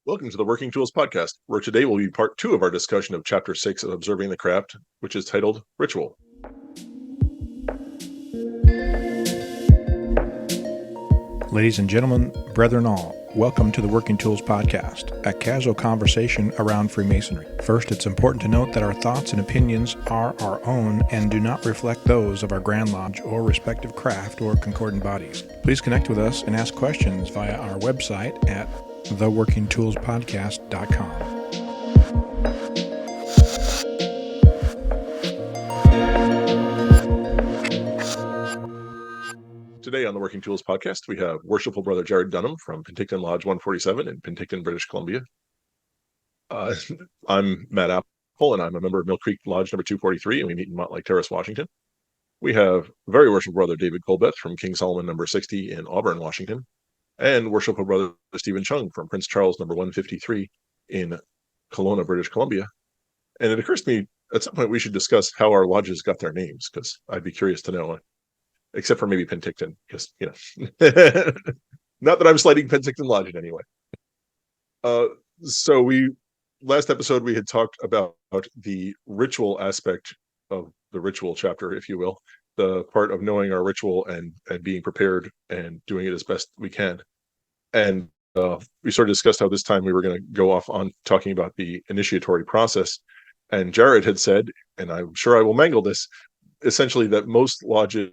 Welcome to the Working Tools Podcast, where today will be part 2 of our discussion of Chapter 6 of Observing the Craft, which is titled Ritual. Ladies and gentlemen, brethren all, welcome to the Working Tools Podcast, a casual conversation around Freemasonry. First, it's important to note that our thoughts and opinions are our own and do not reflect those of our Grand Lodge or respective craft or concordant bodies. Please connect with us and ask questions via our website at theworkingtoolspodcast.com. Today on the Working Tools Podcast, we have Worshipful Brother Jarrod Dunham from Penticton Lodge 147 in Penticton, British Columbia. I'm Matt Appel, and I'm a member of Mill Creek Lodge number 243, and we meet in Montlake Terrace, Washington. We have very Worshipful Brother David Colbeth from King Solomon number 60 in Auburn, Washington, and Worshipful Brother Stephen Chung from Prince Charles number 153 in Kelowna, British Columbia. And it occurs to me at some point we should discuss how our lodges got their names, because I'd be curious to know. Except for maybe Penticton, because, you know, not that I'm slighting Penticton Lodge in any way. So last episode, we had talked about the ritual aspect of the ritual chapter, if you will, the part of knowing our ritual and being prepared and doing it as best we can. And we sort of discussed how this time we were going to go off on talking about the initiatory process. And Jarrod had said, and I'm sure I will mangle this, essentially that most lodges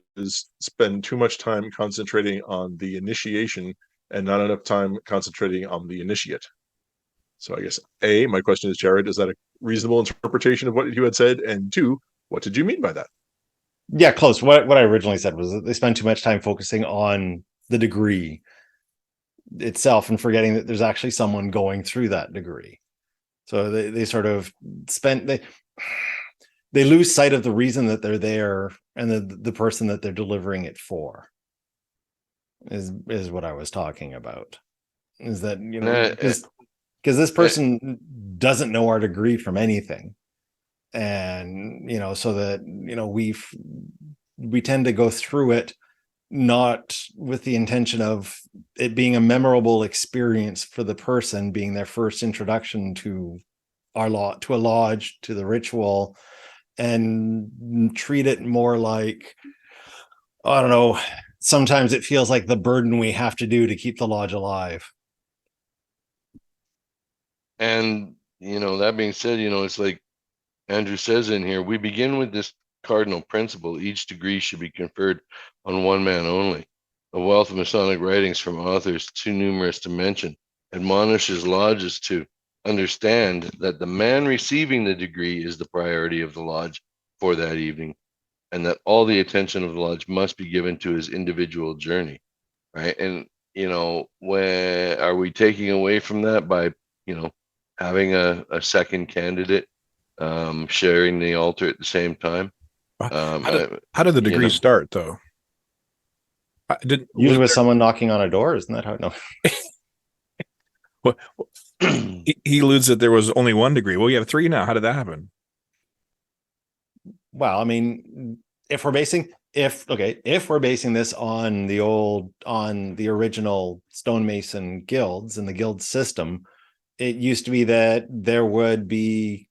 spend too much time concentrating on the initiation and not enough time concentrating on the initiate. So I guess my question is, Jarrod, is that a reasonable interpretation of what you had said? And 2, what did you mean by that? Yeah, close. What I originally said was that they spend too much time focusing on the degree itself and forgetting that there's actually someone going through that degree. So they sort of they lose sight of the reason that they're there and the person that they're delivering it for is what I was talking about. Is that, you know, because this person doesn't know our degree from anything. And, you know, so that, you know, we tend to go through it not with the intention of it being a memorable experience for the person, being their first introduction to a lodge, to the ritual, and treat it more like, I don't know, sometimes it feels like the burden we have to do to keep the lodge alive. And, you know, that being said, you know, it's like Andrew says in here, we begin with this cardinal principle: each degree should be conferred on one man only. A wealth of Masonic writings from authors too numerous to mention admonishes lodges to understand that the man receiving the degree is the priority of the lodge for that evening, and that all the attention of the lodge must be given to his individual journey, right? And, you know, when are we taking away from that by, you know, having a second candidate sharing the altar at the same time? How did the degree start, though? Usually with someone knocking on a door, isn't that how? No. Well, he alludes that there was only one degree. Well, you have 3 now. How did that happen? Well, I mean, if we're basing this on the original stonemason guilds and the guild system, it used to be that there would be,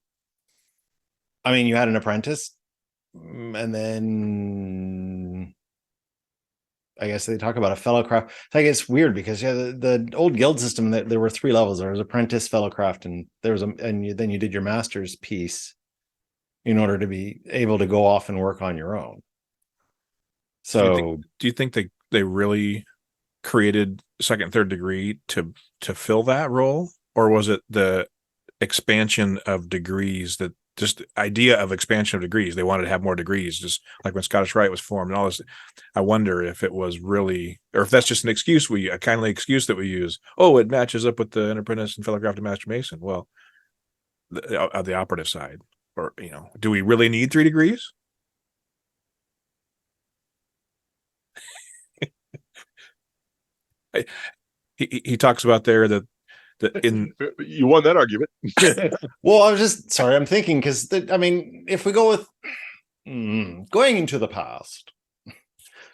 I mean, you had an apprentice, and then I guess they talk about a fellow craft. I guess it's weird because the old guild system, that there were 3 levels. There was apprentice, fellow craft, and then you did your master's piece in order to be able to go off and work on your own. So do you think they really created second and third degree to fill that role, or was it the expansion of degrees, that just idea of expansion of degrees? They wanted to have more degrees, just like when Scottish Rite was formed and all this. I wonder if it was really, or if that's just an excuse, a kindly excuse that we use. Oh, it matches up with the apprentice and fellow craft and master mason. Well, the operative side, or, you know, do we really need 3 degrees? He talks about there that you won that argument. Well, I was just sorry. I'm thinking because I mean, if we go with going into the past,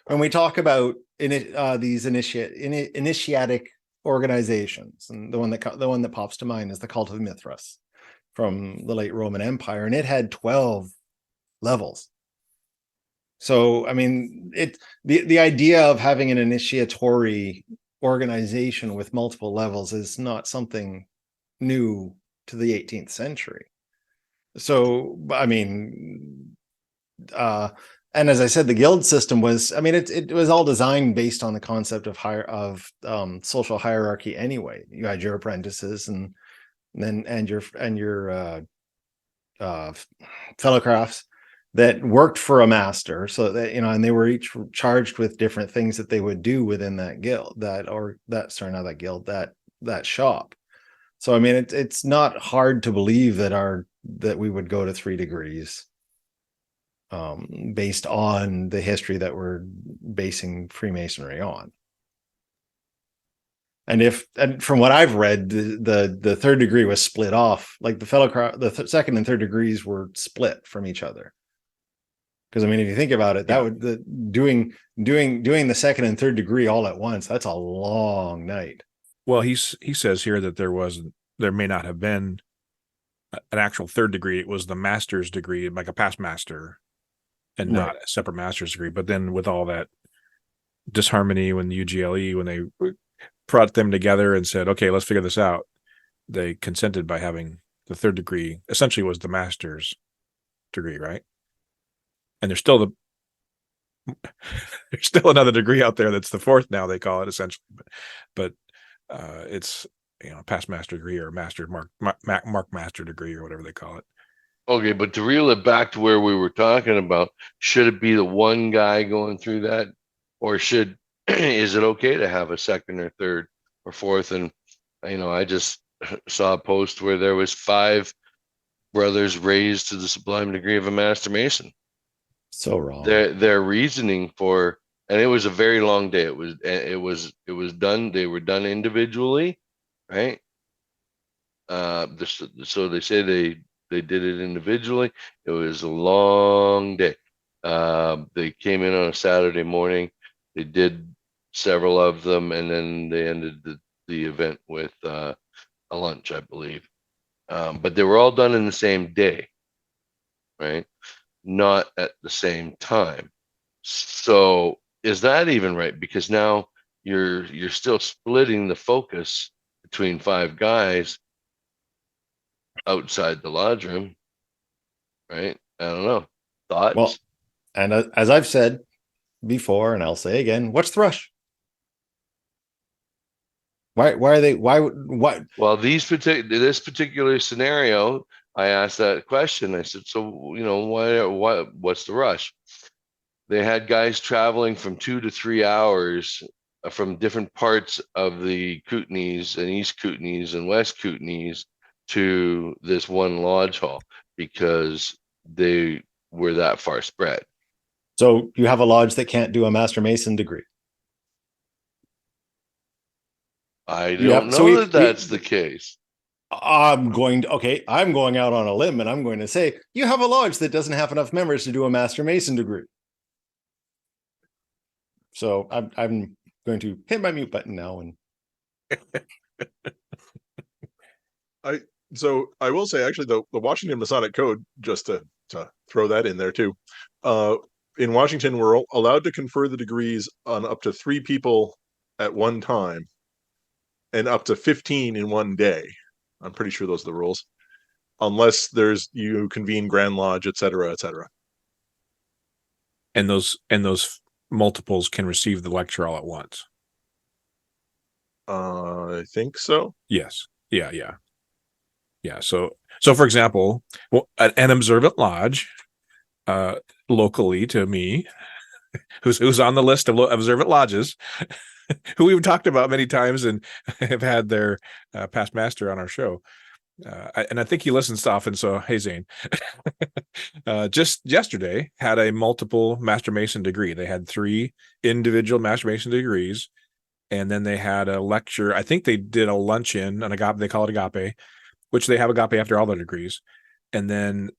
when we talk about these initiatic organizations, and the one that pops to mind is the Cult of Mithras from the late Roman Empire, and it had 12 levels. So, I mean, the idea of having an initiatory organization with multiple levels is not something new to the 18th century. So, I mean, and as I said, the guild system was, I mean, it was all designed based on the concept of social hierarchy anyway. You had your apprentices and your fellow crafts that worked for a master, so that, you know, and they were each charged with different things that they would do within that guild, that shop. So, I mean, it's not hard to believe that we would go to 3 degrees, based on the history that we're basing Freemasonry on. And from what I've read, the 3rd degree was split off, like the 2nd and 3rd degrees were split from each other. Because, I mean, if you think about it, that would doing the 2nd and 3rd degree all at once, that's a long night. Well, he says here that there may not have been an actual 3rd degree. It was the master's degree, like a past master, and not a separate master's degree. But then with all that disharmony when the UGLE, when they brought them together and said, okay, let's figure this out, they consented by having the 3rd degree essentially was the master's degree, right? And there's still another degree out there that's the 4th now, they call it essentially, but it's, you know, past master degree or master mark master degree or whatever they call it. Okay, but to reel it back to where we were talking about, should it be the one guy going through that, or is it okay to have a 2nd or 3rd or 4th? And, you know, I just saw a post where there was 5 brothers raised to the sublime degree of a Master Mason. So wrong. Their reasoning for, and it was a very long day. It was done. They were done individually, right? So they say they did it individually. It was a long day. They came in on a Saturday morning. They did several of them, and then they ended the event with a lunch, I believe. But they were all done in the same day, right? Not at the same time. So is that even right? Because now you're still splitting the focus between 5 guys outside the lodge room, right? I don't know. Thoughts? Well, and as I've said before, and I'll say again, what's the rush? Why are they? Why? Well, this particular scenario, I asked that question. I said, so, you know, what's the rush? They had guys traveling from 2 to 3 hours from different parts of the Kootenays and East Kootenays and West Kootenays to this one lodge hall because they were that far spread. So you have a lodge that can't do a Master Mason degree. I don't know that's the case. I'm going out on a limb and I'm going to say you have a lodge that doesn't have enough members to do a Master Mason degree. So I'm going to hit my mute button now. And So I will say, actually, the Washington Masonic Code, just to throw that in there too, in Washington, we're allowed to confer the degrees on up to 3 people at one time and up to 15 in one day. I'm pretty sure those are the rules, unless you convene Grand Lodge, et cetera, et cetera. And those multiples can receive the lecture all at once. I think so. Yes. Yeah. So for example, an observant lodge, locally to me, who's on the list of observant lodges, who we've talked about many times and have had their past master on our show. And I think he listens often. So, hey, Zane, just yesterday had a multiple Master Mason degree. They had 3 individual Master Mason degrees. And then they had a lecture. I think they did a luncheon, an agape, they call it agape, which they have agape after all their degrees. And then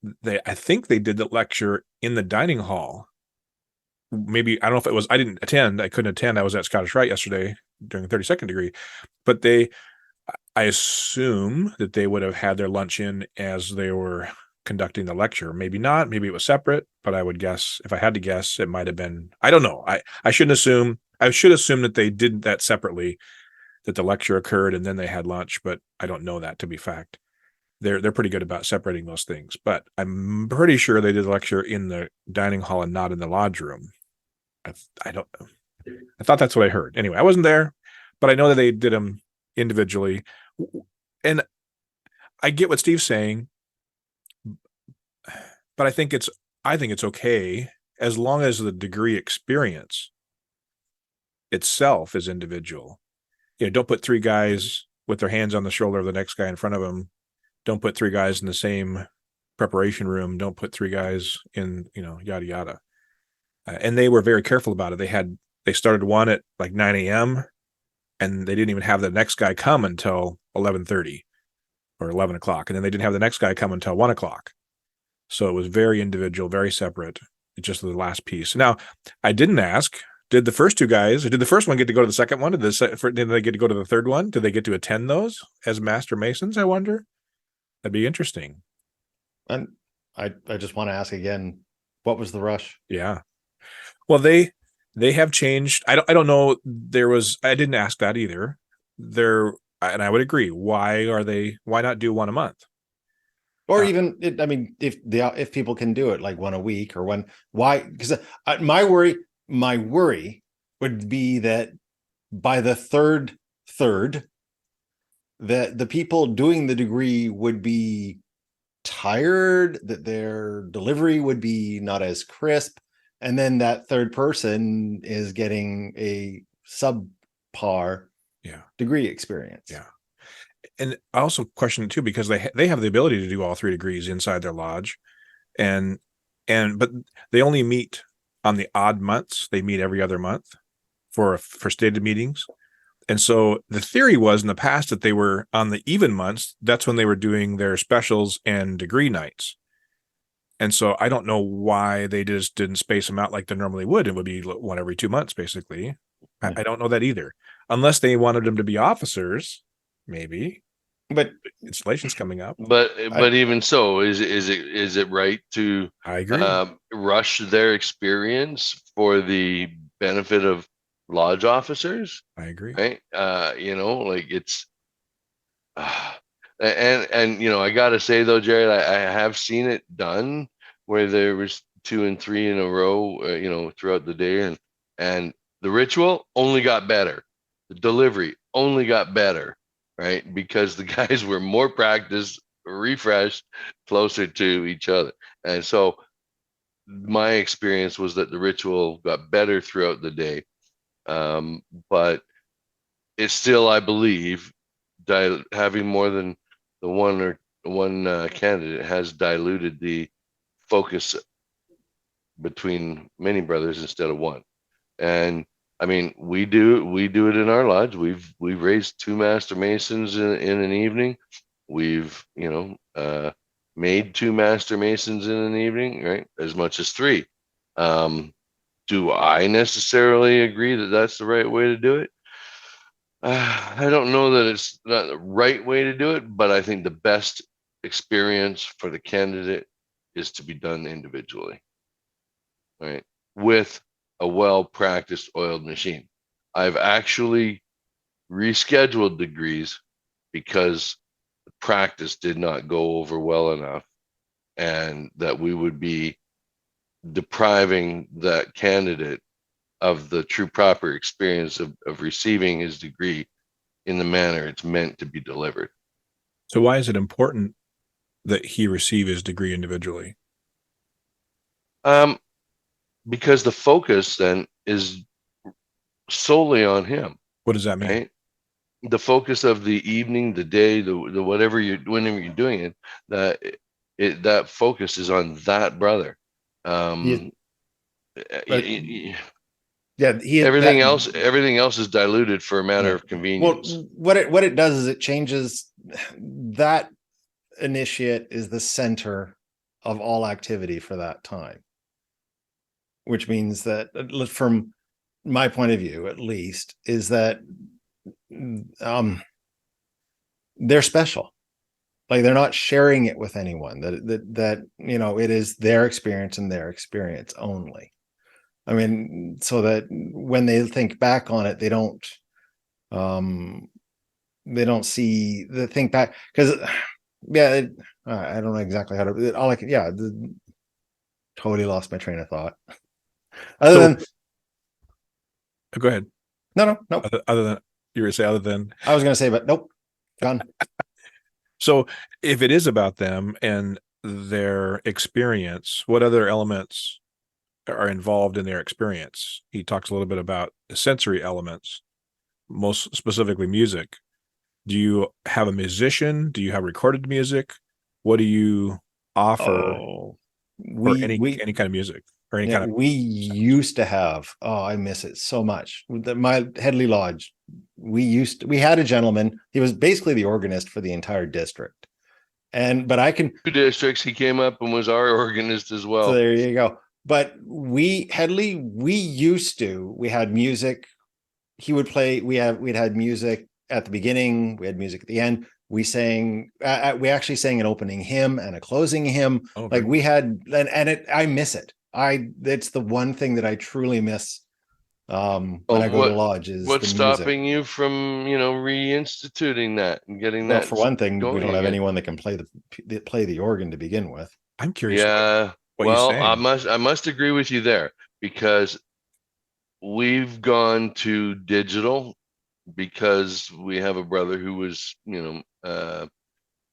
I think they did the lecture in the dining hall. Maybe, I don't know if it was, I didn't attend. I couldn't attend. I was at Scottish Rite yesterday during the 32nd degree, but I assume that they would have had their lunch in as they were conducting the lecture. Maybe not, maybe it was separate, but I would guess, if I had to guess, it might have been, I don't know. I shouldn't assume, I should assume that they did that separately, that the lecture occurred and then they had lunch, but I don't know that to be fact. They're pretty good about separating those things, but I'm pretty sure they did the lecture in the dining hall and not in the lodge room. I don't know. I thought that's what I heard. Anyway, I wasn't there, but I know that they did them individually. And I get what Steve's saying, but I think it's okay as long as the degree experience itself is individual. Don't put three guys with their hands on the shoulder of the next guy in front of them. Don't put three guys in the same preparation room. Don't put three guys in, yada, yada. And they were very careful about it. They started one at like 9 a.m. and they didn't even have the next guy come until 11:30 or 11 o'clock. And then they didn't have the next guy come until 1 o'clock. So it was very individual, very separate. It's just the last piece. Now, I didn't ask, did the first one get to go to the second one? Did they get to go to the third one? Did they get to attend those as Master Masons, I wonder? That'd be interesting. And I just want to ask again, what was the rush? Yeah. Well, they have changed. I don't know. I didn't ask that either. And I would agree. Why not do one a month? Or even, if people can do it like one a week or one, why? Because my worry would be that by the third, that the people doing the degree would be tired, that their delivery would be not as crisp, and then that third person is getting a subpar degree experience. Yeah. And I also question it too, because they have the ability to do all 3 degrees inside their lodge, but they only meet on the odd months. They meet every other month for stated meetings. And so the theory was in the past that they were on the even months. That's when they were doing their specials and degree nights. And so I don't know why they just didn't space them out like they normally would. It would be one every 2 months, basically. Yeah. I don't know that either, unless they wanted them to be officers, maybe. But installation's coming up. But even so, is it right to I agree. Rush their experience for the benefit of lodge officers? I agree. Right? It's and I gotta say though, Jarrod, I have seen it done where there was 2 and 3 in a row, throughout the day, and the ritual only got better, the delivery only got better, right? Because the guys were more practiced, refreshed, closer to each other, and so my experience was that the ritual got better throughout the day, but it's still, I believe, having more than the one candidate has diluted the focus between many brothers instead of one. And I mean, we do it in our lodge. We've raised 2 Master Masons in an evening. We've made 2 Master Masons in an evening, right? As much as 3. Do I necessarily agree that that's the right way to do it? I don't know that it's not the right way to do it, but I think the best experience for the candidate is to be done individually, right? With a well-practiced oiled machine. I've actually rescheduled degrees because the practice did not go over well enough, and that we would be depriving that candidate of the true proper experience of receiving his degree in the manner it's meant to be delivered. So why is it important that he receive his degree individually? Because the focus then is solely on him. What does that mean? Right? The focus of the evening, the day, the whenever you're doing it, that focus is on that brother. Everything else is diluted for a matter of convenience. Well, what it does is it changes. That initiate is the center of all activity for that time, which means that from my point of view, at least, is that they're special. Like, they're not sharing it with anyone. That it is their experience and their experience only. I mean, so that when they think back on it, they don't see the think back, because I don't know exactly how to. Totally lost my train of thought. Go ahead. No. Other than you were going to say, other than I was going to say, but nope, gone. So if it is about them and their experience, what other elements are involved in their experience? He talks a little bit about the sensory elements, most specifically music. Do you have a musician? Do you have recorded music? What do you offer for any kind of music or any kind of? We used to have. Oh, I miss it so much. My Headley Lodge. We had a gentleman. He was basically the organist for the entire district. But I can 2 districts. He came up and was our organist as well. So there you go. But we had music. He would play. We'd had music at the beginning. We had music at the end. We sang. We actually sang an opening hymn and a closing hymn. Oh, like we had, I miss it. It's the one thing that I truly miss. When I go to lodge is what's stopping you from reinstituting that and getting that? For one thing, we don't have again. anyone that can play the organ to begin with. I'm curious. Yeah. I must agree with you there, because we've gone to digital because we have a brother who was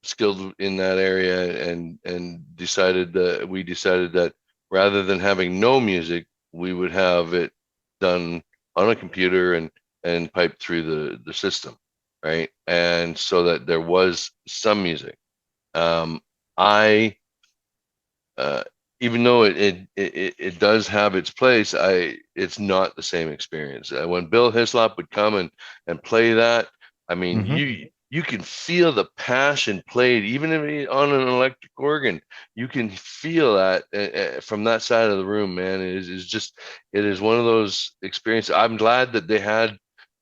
skilled in that area, and decided that rather than having no music, we would have it done on a computer and piped through the system, right? And so that there was some music. Even though it does have its place, it's not the same experience. When Bill Hislop would come and play that, I mean, you can feel the passion played, even on an electric organ. You can feel that from that side of the room, man. It is one of those experiences. I'm glad that they had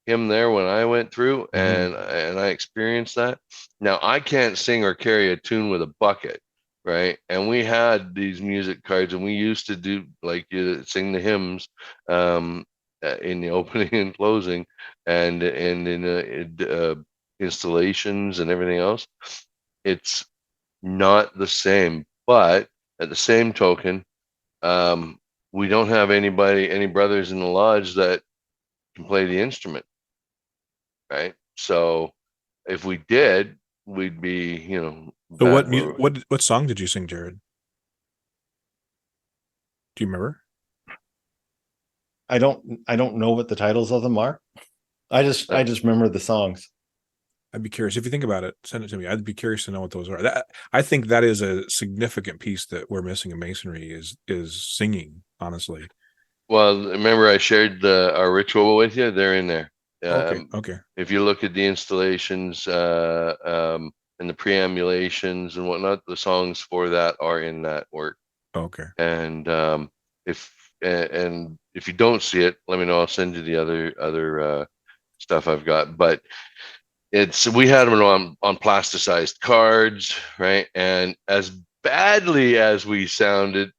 him there when I went through, and I experienced that. Now, I can't sing or carry a tune with a bucket, right? And we had these music cards, and we used to do sing the hymns in the opening and closing, and in installations and everything else. It's not the same, but at the same token, we don't have any brothers in the lodge that can play the instrument, right? So if we did, we'd be, So what song did you sing, Jarrod? Do you remember? I don't know what the titles of them are. I just remember the songs. I'd be curious. If you think about it, send it to me. I'd be curious to know what those are. I think that is a significant piece that we're missing in Masonry is singing, honestly. Well, remember I shared our ritual with you? They're in there. Okay. If you look at the installations and the preambulations and whatnot, the songs for that are in that work. Okay. And if you don't see it, let me know. I'll send you the other stuff I've got. But we had them on plasticized cards, right? And as badly as we sounded,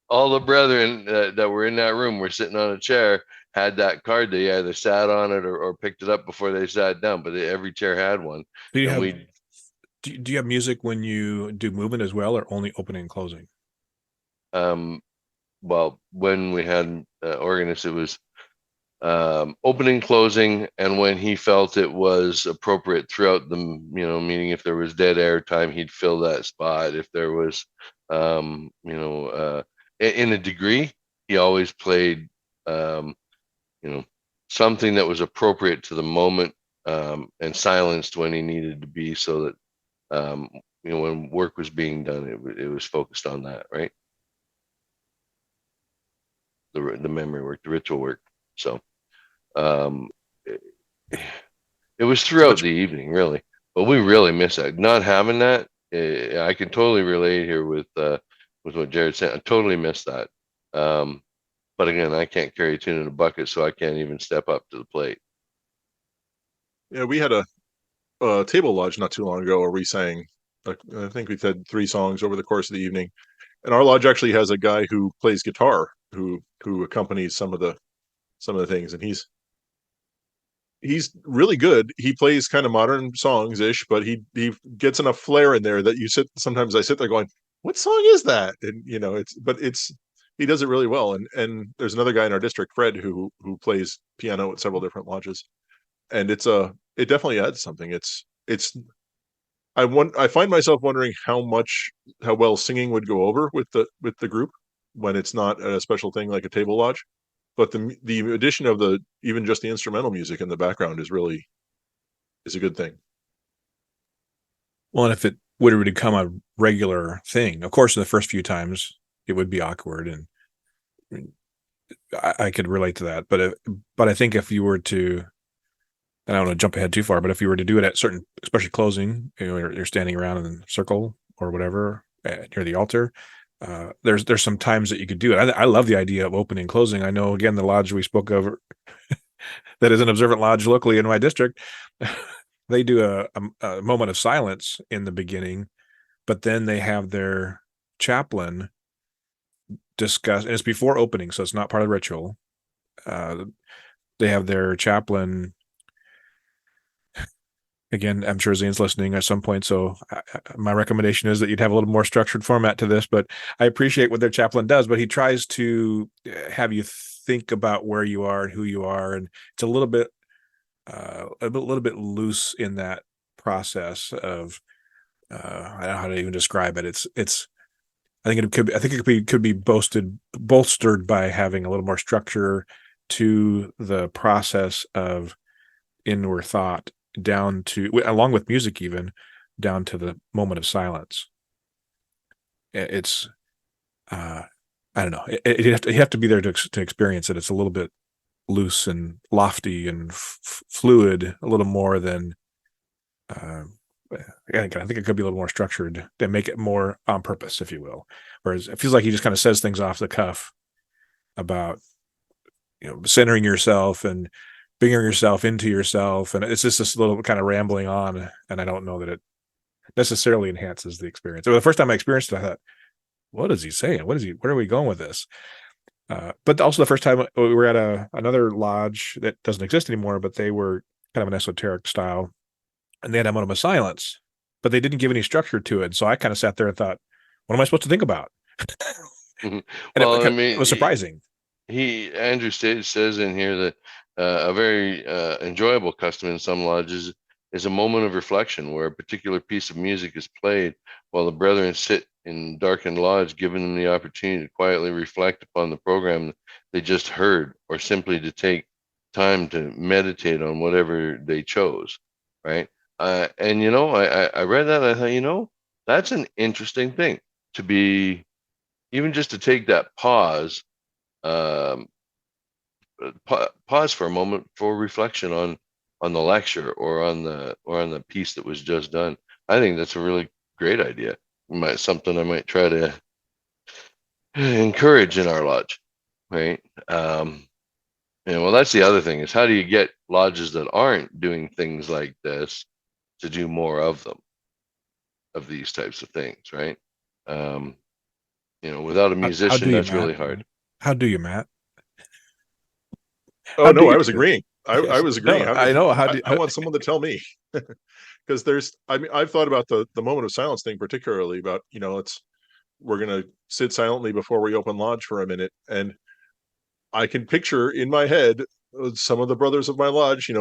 all the brethren that were in that room were sitting on a chair, had that card. They either sat on it or picked it up before they sat down, but every chair had one. Do you have music when you do movement as well, or only opening and closing? Well, when we had organists, it was opening, closing, and when he felt it was appropriate throughout the, meaning if there was dead air time, he'd fill that spot. If there was, in a degree, he always played, something that was appropriate to the moment, and silenced when he needed to be, so that, when work was being done, it was focused on that, right? The memory work, the ritual work. So it was throughout the evening, really, but we really miss that. Not having that, I can totally relate here with what Jarrod said. I totally miss that. But again, I can't carry a tune in a bucket, so I can't even step up to the plate. Yeah, we had a table lodge not too long ago where we sang, I think we had 3 songs over the course of the evening. And our lodge actually has a guy who plays guitar who accompanies some of the things, and he's really good. He plays kind of modern songs ish, but he gets enough flair in there that sometimes I sit there going, what song is that? And he does it really well. And there's another guy in our district, Fred, who plays piano at several different lodges, and it definitely adds something. I find myself wondering how well singing would go over with the group when it's not a special thing like a table lodge. But the addition of even just the instrumental music in the background is a good thing. Well, and if it would become a regular thing, of course, in the first few times it would be awkward, and I could relate to that. But I think if you were to, and I don't want to jump ahead too far, but if you were to do it at certain, especially closing, you're standing around in a circle or whatever near the altar. There's some times that you could do it. I love the idea of opening and closing. I know, again, the lodge we spoke of that is an observant lodge locally in my district, they do a moment of silence in the beginning, but then they have their chaplain discuss, and it's before opening, so it's not part of the ritual. They have their chaplain. Again, I'm sure Zane's listening at some point, so my recommendation is that you'd have a little more structured format to this, but I appreciate what their chaplain does, but he tries to have you think about where you are and who you are, and it's a little bit loose in that process of, I don't know how to even describe it. I think it could be bolstered by having a little more structure to the process of inward thought, down to, along with music, even down to the moment of silence. It's I don't know, you have to be there to experience it. It's a little bit loose and lofty and fluid, a little more than I think it could be a little more structured to make it more on purpose, if you will. Whereas it feels like he just kind of says things off the cuff about, centering yourself and bringing yourself into yourself, and it's just this little kind of rambling on, and I don't know that it necessarily enhances the experience. So the first time I experienced it, I thought, what is he saying? Where are we going with this? But also the first time we were at another lodge that doesn't exist anymore, but they were kind of an esoteric style, and they had a moment of silence, but they didn't give any structure to it. So I kind of sat there and thought, what am I supposed to think about? And it was surprising. Andrew says in here that a very enjoyable custom in some lodges is a moment of reflection where a particular piece of music is played while the brethren sit in darkened lodge, giving them the opportunity to quietly reflect upon the program they just heard, or simply to take time to meditate on whatever they chose, right? And I read that and I thought, that's an interesting thing, to be, even just to take that pause for a moment for reflection on the lecture or on the piece that was just done. I think that's a really great idea. Something I might try to encourage in our lodge, right? Well, that's the other thing, is how do you get lodges that aren't doing things like this to do more of them, of these types of things, right? Without a musician, that's really hard. How do you, Matt? Oh, no, I was agreeing. I was agreeing. No, I know. I want someone to tell me, because I've thought about the moment of silence thing, particularly about, we're going to sit silently before we open lodge for a minute. And I can picture in my head some of the brothers of my lodge,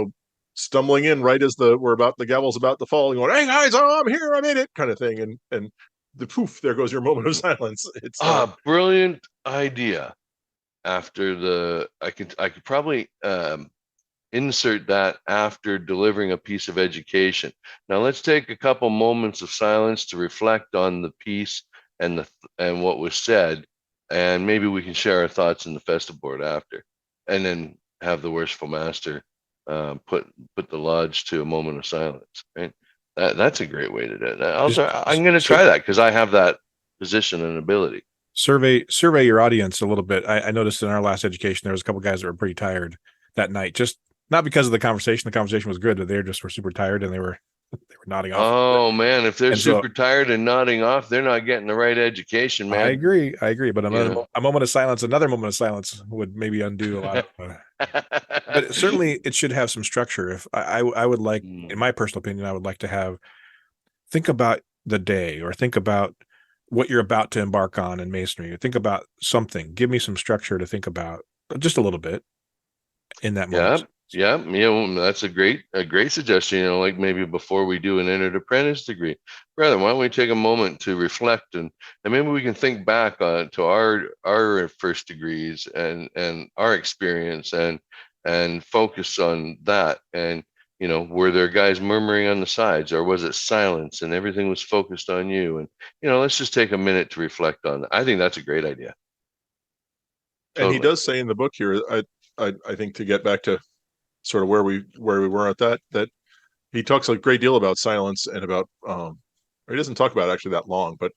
stumbling in right as the gavel's about to fall, and going, "Hey guys, I'm here, I'm in it," kind of thing. And the poof, there goes your moment of silence. It's brilliant idea. After I could probably insert that after delivering a piece of education. Now let's take a couple moments of silence to reflect on the piece and what was said, and maybe we can share our thoughts in the festival board after, and then have the worshipful master put the lodge to a moment of silence. Right? That's a great way to do it. I'm going to try that, because I have that position and ability. survey your audience a little bit. I noticed in our last education there was a couple guys that were pretty tired that night, just not because of the conversation. The conversation was good, but they just were super tired and they were nodding off. Oh man, if they're And so- super tired and nodding off, they're not getting the right education, man. I agree. But a moment of silence, another moment of silence would maybe undo a lot of. But certainly, it should have some structure. If I would like, in my personal opinion, I would like to think about the day, or think about what you're about to embark on in Masonry, or think about something. Give me some structure to think about, just a little bit in that moment. Yeah, that's a great suggestion. Like maybe before we do an entered apprentice degree, brother, why don't we take a moment to reflect and maybe we can think back to our first degrees and our experience and focus on that. And were there guys murmuring on the sides, or was it silence and everything was focused on you? And let's just take a minute to reflect on that. I think that's a great idea. And he does say in the book here, I think, to get back to sort of where we were at that he talks a great deal about silence and about or he doesn't talk about it actually that long, but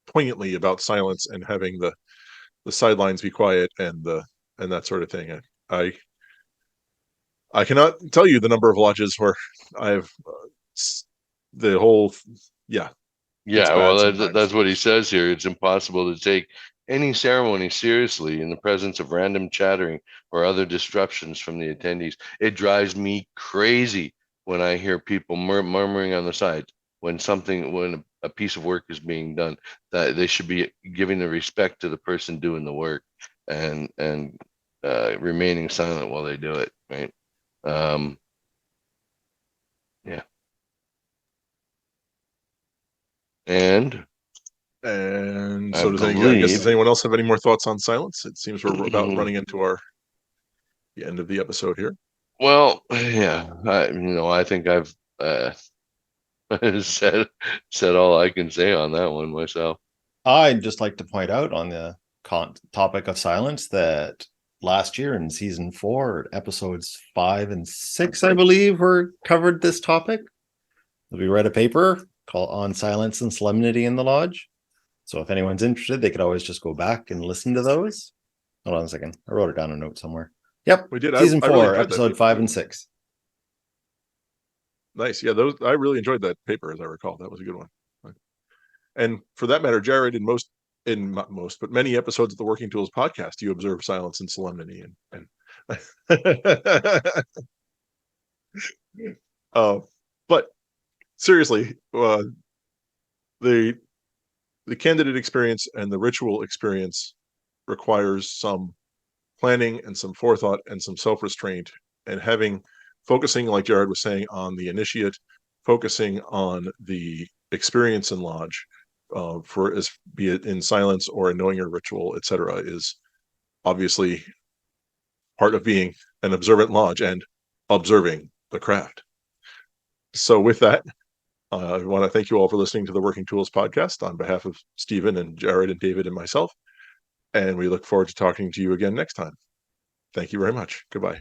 poignantly about silence and having the sidelines be quiet and that sort of thing. I cannot tell you the number of lodges where I've the whole well, that's what he says here. It's impossible to take any ceremony seriously in the presence of random chattering or other disruptions from the attendees. It drives me crazy when I hear people murmuring on the sides when a piece of work is being done. That they should be giving the respect to the person doing the work and remaining silent while they do it. Right? Yeah. And so does anyone else have any more thoughts on silence? It seems we're about running into the end of the episode here. Well, yeah, I think I've said all I can say on that one myself. I'd just like to point out on the topic of silence that last year in season 4, episodes 5 and 6, I believe, were covered this topic. We read a paper called On Silence and Solemnity in the Lodge. So if anyone's interested, they could always just go back and listen to those. Hold on a second. I wrote it down a note somewhere. Yep. We did. Season 4, episode 5 and 6. Nice. Yeah, I really enjoyed that paper, as I recall. That was a good one. And for that matter, Jarrod, not most, but many episodes of the Working Tools podcast, you observe silence and solemnity and but seriously, the candidate experience and the ritual experience requires some planning and some forethought and some self-restraint, and focusing, like Jarrod was saying, on the initiate, focusing on the experience in lodge, be it in silence or in knowing your ritual, etc., is obviously part of being an observant lodge and observing the craft. So with that, I want to thank you all for listening to the Working Tools podcast on behalf of Stephen and Jarrod and David and myself. And we look forward to talking to you again next time. Thank you very much. Goodbye.